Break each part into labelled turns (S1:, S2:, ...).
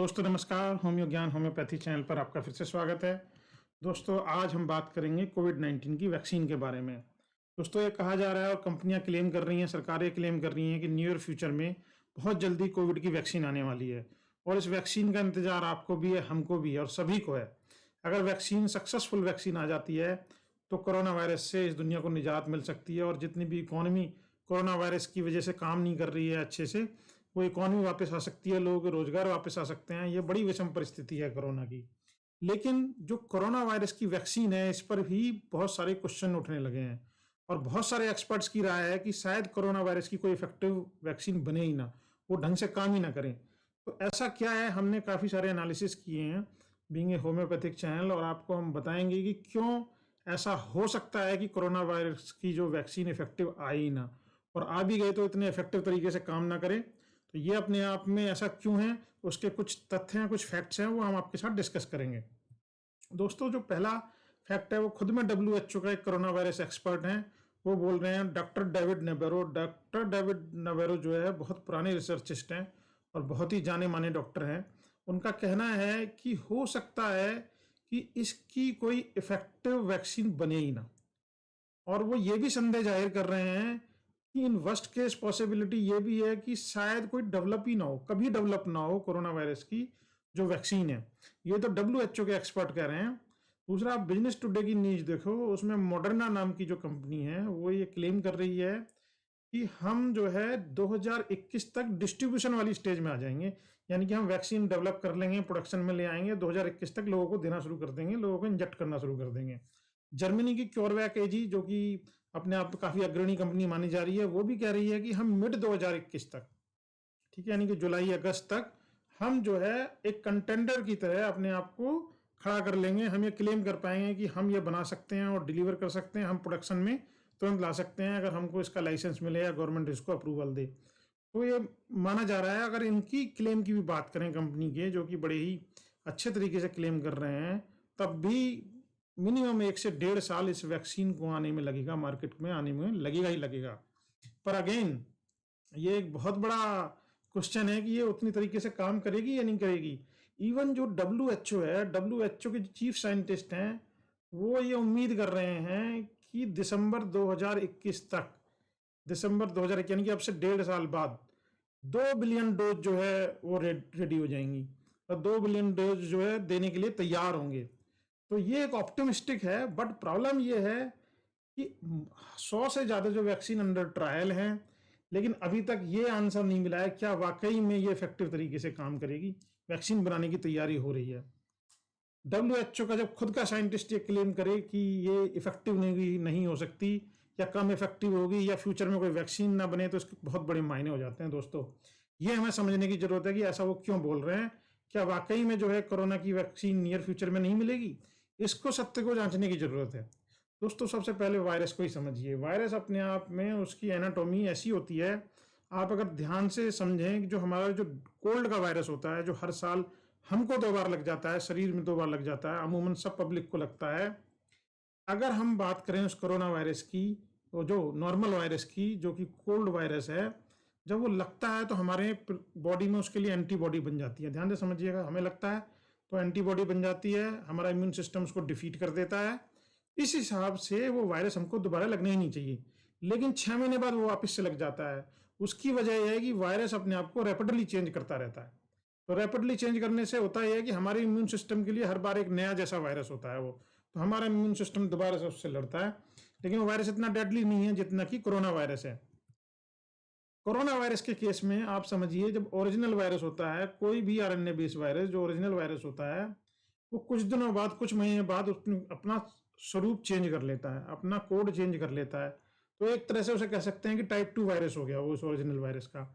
S1: दोस्तों नमस्कार, होम्यो ज्ञान होम्योपैथी चैनल पर आपका फिर से स्वागत है। दोस्तों आज हम बात करेंगे कोविड-19 की वैक्सीन के बारे में। दोस्तों ये कहा जा रहा है और कंपनियां क्लेम कर रही हैं, सरकारें क्लेम कर रही हैं कि नियर फ्यूचर में बहुत जल्दी कोविड की वैक्सीन आने वाली है और इस वैक्सीन का इंतजार आपको भी है, हमको भी है और सभी को है। अगर वैक्सीन सक्सेसफुल वैक्सीन आ जाती है तो कोरोना वायरस से इस दुनिया को निजात मिल सकती है और जितनी भी इकोनॉमी कोरोना वायरस की वजह से काम नहीं कर रही है अच्छे से, वो इकोनॉमी वापस आ सकती है, लोगों के रोजगार वापस आ सकते हैं। ये बड़ी विषम परिस्थिति है कोरोना की। लेकिन जो कोरोना वायरस की वैक्सीन है, इस पर भी बहुत सारे क्वेश्चन उठने लगे हैं और बहुत सारे एक्सपर्ट्स की राय है कि शायद कोरोना वायरस की कोई इफेक्टिव वैक्सीन बने ही ना, वो ढंग से काम ही ना करें। तो ऐसा क्या है, हमने काफ़ी सारे एनालिसिस किए हैं बीइंग ए होम्योपैथिक चैनल, और आपको हम बताएंगे कि क्यों ऐसा हो सकता है कि कोरोना वायरस की जो वैक्सीन इफेक्टिव आई ही ना, और आ भी गए तो इतने इफेक्टिव तरीके से काम ना करें। तो ये अपने आप में ऐसा क्यों है, उसके कुछ तथ्य हैं, कुछ फैक्ट्स हैं, वो हम आपके साथ डिस्कस करेंगे। दोस्तों जो पहला फैक्ट है वो खुद में WHO का एक कोरोना वायरस एक्सपर्ट हैं, वो बोल रहे हैं, डॉक्टर डेविड नेबेरो। डॉक्टर डेविड नेबेरो जो है बहुत पुराने रिसर्चिस्ट हैं और बहुत ही जाने माने डॉक्टर हैं। उनका कहना है कि हो सकता है कि इसकी कोई इफेक्टिव वैक्सीन बने ही ना, और वो ये भी संदेह जाहिर कर रहे हैं कि इन वर्स्ट केस पॉसिबिलिटी ये भी है कि शायद कोई डेवलप ही ना हो, कभी डेवलप ना हो कोरोना वायरस की जो वैक्सीन है। ये तो WHO के एक्सपर्ट कह रहे हैं। दूसरा, आप बिजनेस टुडे की न्यूज देखो, उसमें मॉडर्ना नाम की जो कंपनी है वो ये क्लेम कर रही है कि हम जो है 2021 तक डिस्ट्रीब्यूशन वाली स्टेज में आ जाएंगे, यानी कि हम वैक्सीन डेवलप कर लेंगे, प्रोडक्शन में ले आएंगे, 2021 तक लोगों को देना शुरू कर देंगे, लोगों को इंजेक्ट करना शुरू कर देंगे। जर्मनी की क्योरवैक एजी, जो कि अपने आप में काफी अग्रणी कंपनी मानी जा रही है, वो भी कह रही है कि हम मिड 2021 तक, ठीक है, यानी कि जुलाई अगस्त तक हम जो है एक कंटेंडर की तरह अपने आप को खड़ा कर लेंगे। हम ये क्लेम कर पाएंगे कि हम ये बना सकते हैं और डिलीवर कर सकते हैं, हम प्रोडक्शन में तुरंत ला सकते हैं अगर हमको इसका लाइसेंस मिले या गवर्नमेंट इसको अप्रूवल दे। तो ये माना जा रहा है। अगर इनकी क्लेम की भी बात करें, कंपनी के जो कि बड़े ही अच्छे तरीके से क्लेम कर रहे हैं, तब भी मिनिमम 1 से 1.5 साल इस वैक्सीन को आने में लगेगा, मार्केट में आने में लगेगा ही लगेगा। पर अगेन ये एक बहुत बड़ा क्वेश्चन है कि ये उतनी तरीके से काम करेगी या नहीं करेगी। इवन जो WHO है, WHO के चीफ साइंटिस्ट हैं, वो ये उम्मीद कर रहे हैं कि दिसंबर 2021 तक, दिसंबर 2021 यानी कि अब से 1.5 साल बाद 2 बिलियन डोज जो है वो रेडी हो जाएंगी और 2 बिलियन डोज जो है देने के लिए तैयार होंगे। तो ये एक ऑप्टिमिस्टिक है, बट प्रॉब्लम ये है कि 100 से ज्यादा जो वैक्सीन अंडर ट्रायल हैं, लेकिन अभी तक ये आंसर नहीं मिला है क्या वाकई में ये इफेक्टिव तरीके से काम करेगी। वैक्सीन बनाने की तैयारी हो रही है। WHO का जब खुद का साइंटिस्ट ये क्लेम करे कि ये इफेक्टिव नहीं हो सकती या कम इफेक्टिव होगी या फ्यूचर में कोई वैक्सीन ना बने, तो इसके बहुत बड़े मायने हो जाते हैं। दोस्तों ये हमें समझने की जरूरत है कि ऐसा वो क्यों बोल रहे हैं। क्या वाकई में जो है कोरोना की वैक्सीन नियर फ्यूचर में नहीं मिलेगी? इसको सत्य को जांचने की जरूरत है। दोस्तों सबसे पहले वायरस को ही समझिए। वायरस अपने आप में उसकी एनाटॉमी ऐसी होती है, आप अगर ध्यान से समझें कि जो हमारा जो कोल्ड का वायरस होता है, जो हर साल हमको 2 बार लग जाता है, शरीर में 2 बार लग जाता है, अमूमन सब पब्लिक को लगता है। अगर हम बात करें उस कोरोना वायरस की, तो जो नॉर्मल वायरस की, जो कि कोल्ड वायरस है, जब वो लगता है तो हमारे बॉडी में उसके लिए एंटीबॉडी बन जाती है। ध्यान से समझिएगा, हमें लगता है तो एंटीबॉडी बन जाती है, हमारा इम्यून सिस्टम उसको डिफीट कर देता है। इस हिसाब से वो वायरस हमको दोबारा लगना ही नहीं चाहिए, लेकिन 6 महीने बाद वो वापस से लग जाता है। उसकी वजह यह है कि वायरस अपने आप को रैपिडली चेंज करता रहता है। तो रैपिडली चेंज करने से होता यह है कि हमारे इम्यून सिस्टम के लिए हर बार एक नया जैसा वायरस होता है वो, तो हमारा इम्यून सिस्टम दोबारा से उससे लड़ता है। लेकिन वो वायरस इतना डेडली नहीं है जितना कि कोरोना वायरस है। कोरोना वायरस के केस में आप समझिए, जब ओरिजिनल वायरस होता है, कोई भी RNA बेस्ड वायरस जो ओरिजिनल वायरस होता है, वो कुछ दिनों बाद, कुछ महीने बाद अपना स्वरूप चेंज कर लेता है, अपना कोड चेंज कर लेता है। तो एक तरह से उसे कह सकते हैं कि टाइप 2 वायरस हो गया वो उस ओरिजिनल वायरस का।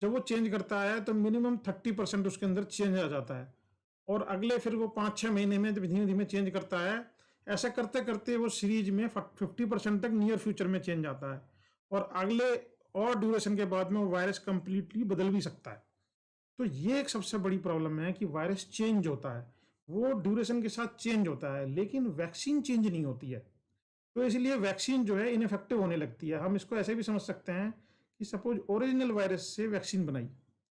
S1: जब वो चेंज करता है तो मिनिमम 30% उसके अंदर चेंज आ जाता है, और अगले फिर वो 5-6 महीने में धीमे धीमे चेंज करता है। ऐसा करते करते वो सीरीज में 50% तक नियर फ्यूचर में चेंज आता है, और अगले और ड्यूरेशन के बाद में वो वायरस कंप्लीटली बदल भी सकता है। तो ये एक सबसे बड़ी प्रॉब्लम है कि वायरस चेंज होता है, वो ड्यूरेशन के साथ चेंज होता है, लेकिन वैक्सीन चेंज नहीं होती है। तो इसलिए वैक्सीन जो है इनइफेक्टिव होने लगती है। हम इसको ऐसे भी समझ सकते हैं कि सपोज ओरिजिनल वायरस से वैक्सीन बनाई,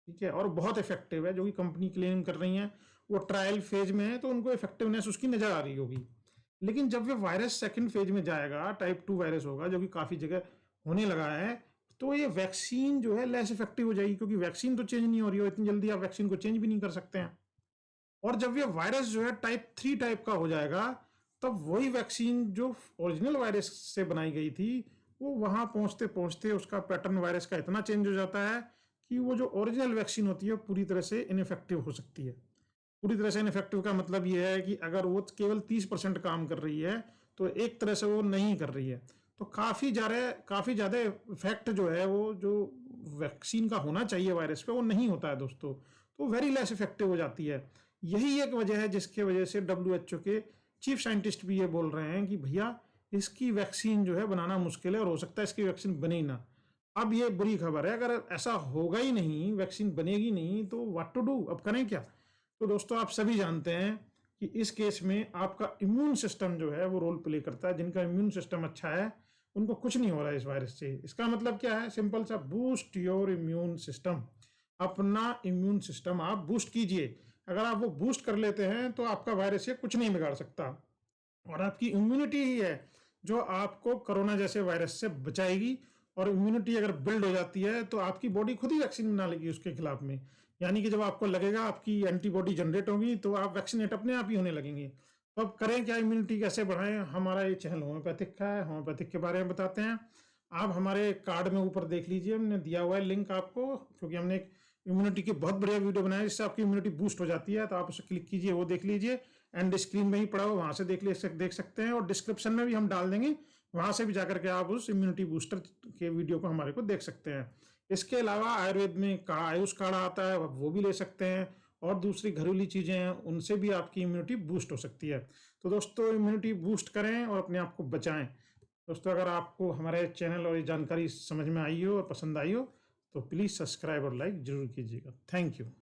S1: ठीक है, और बहुत इफेक्टिव है, जो कि कंपनी क्लेम कर रही है। वो ट्रायल फेज में है तो उनको इफेक्टिवनेस उसकी नजर आ रही होगी। लेकिन जब ये वायरस सेकंड फेज में जाएगा, टाइप 2 वायरस होगा जो कि काफ़ी जगह होने लगा है, तो ये वैक्सीन जो है लेस इफेक्टिव हो जाएगी, क्योंकि वैक्सीन तो चेंज नहीं हो रही हो इतनी जल्दी, आप वैक्सीन को चेंज भी नहीं कर सकते हैं। और जब ये वायरस जो है टाइप 3 टाइप का हो जाएगा, तब वही वैक्सीन जो ओरिजिनल वायरस से बनाई गई थी, वो वहां पहुंचते पहुंचते उसका पैटर्न वायरस का इतना चेंज हो जाता है कि वो जो ओरिजिनल वैक्सीन होती है पूरी तरह से इनइफेक्टिव हो सकती है। पूरी तरह से इनइफेक्टिव का मतलब ये है कि अगर वो केवल 30% काम कर रही है, तो एक तरह से वो नहीं कर रही है। तो काफ़ी ज़्यादा इफेक्ट जो है, वो जो वैक्सीन का होना चाहिए वायरस पे, वो नहीं होता है दोस्तों। तो वेरी लेस इफेक्टिव हो जाती है। यही एक वजह है जिसके वजह से WHO के चीफ साइंटिस्ट भी ये बोल रहे हैं कि भैया इसकी वैक्सीन जो है बनाना मुश्किल है, और हो सकता है इसकी वैक्सीन बने ही ना। अब ये बुरी खबर है, अगर ऐसा होगा ही नहीं, वैक्सीन बनेगी नहीं, तो व्हाट टू डू, अब करें क्या। तो दोस्तों आप सभी जानते हैं कि इस केस में आपका इम्यून सिस्टम जो है वो रोल प्ले करता है। जिनका इम्यून सिस्टम अच्छा है उनको कुछ नहीं हो रहा है इस वायरस से। इसका मतलब क्या है, सिंपल सा, बूस्ट योर इम्यून सिस्टम। अपना इम्यून सिस्टम आप बूस्ट कीजिए। अगर आप वो बूस्ट कर लेते हैं तो आपका वायरस से कुछ नहीं बिगाड़ सकता। और आपकी इम्यूनिटी ही है जो आपको कोरोना जैसे वायरस से बचाएगी। और इम्यूनिटी अगर बिल्ड हो जाती है तो आपकी बॉडी खुद ही वैक्सीन बना लेगी उसके खिलाफ में। यानी कि जब आपको लगेगा आपकी एंटीबॉडी जनरेट होगी तो आप वैक्सीनेट अपने आप ही होने लगेंगे। तो अब करें क्या, इम्यूनिटी कैसे बढ़ाएं। हमारा ये चैनल होम्योपैथिक का है, होम्योपैथिक के बारे में बताते हैं। आप हमारे कार्ड में ऊपर देख लीजिए, हमने दिया हुआ है लिंक आपको, क्योंकि हमने एक इम्यूनिटी की बहुत बढ़िया वीडियो बनाया है जिससे आपकी इम्यूनिटी बूस्ट हो जाती है। तो आप उसे क्लिक कीजिए, वो देख लीजिए। एंड स्क्रीन में ही पड़ा हो, वहां से देख सकते हैं, और डिस्क्रिप्शन में भी हम डाल देंगे, वहां से भी जाकर के आप उस इम्यूनिटी बूस्टर के वीडियो को हमारे को देख सकते हैं। इसके अलावा आयुर्वेद में आयुष काढ़ा आता है, वो भी ले सकते हैं। और दूसरी घरेलू चीजें हैं, उनसे भी आपकी इम्यूनिटी बूस्ट हो सकती है। तो दोस्तों इम्यूनिटी बूस्ट करें और अपने आप को बचाएं। दोस्तों अगर आपको हमारे चैनल और ये जानकारी समझ में आई हो और पसंद आई हो, तो प्लीज़ सब्सक्राइब और लाइक जरूर कीजिएगा। Thank you.